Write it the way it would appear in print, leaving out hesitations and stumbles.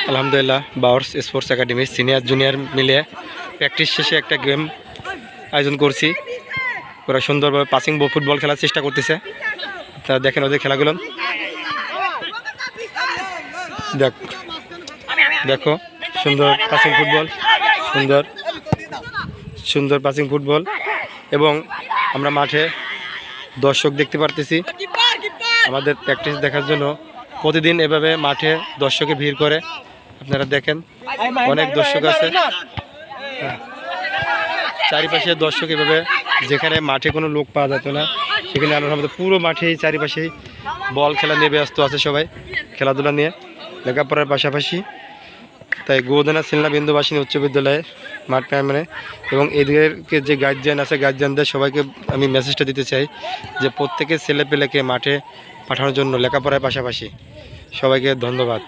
আলহামদুলিল্লাহ বাওয়ার্স sports academy senior junior মিলে practice শেষে একটা গেম আয়োজন করছি। ওরা সুন্দরভাবে পাসিং ফুটবল খেলার চেষ্টা করতেছে। আপনারা দেখেন ওদের খেলাগুলো, দেখো সুন্দর পাসিং ফুটবল, সুন্দর পাসিং ফুটবল। এবং আমরা মাঠে দর্শক দেখতে পারতেছি। আমাদের প্র্যাকটিস দেখার জন্য প্রতিদিন এভাবে মাঠে দর্শকে ভিড় করে। আপনারা দেখেন অনেক দর্শক আছে, চারিপাশে দর্শক এভাবে, যেখানে মাঠে কোনো লোক পাওয়া যেত না সেখানে আমাদের পুরো মাঠেই চারিপাশেই বল খেলা নিয়ে ব্যস্ত আছে সবাই, খেলাধুলা নিয়ে লেখাপড়ার পাশাপাশি। তাই গৌদানা সিলনা বিন্দুবাসিনী উচ্চ বিদ্যালয়ের মাঠ প্রাইমারি এবং এদেরকে যে গার্জিয়ান আছে, গার্জিয়ানদের সবাইকে আমি মেসেজটা দিতে চাই যে প্রত্যেকের ছেলেপেলেকে মাঠে পাঠানোর জন্য লেখাপড়ার পাশাপাশি। সবাইকে ধন্যবাদ।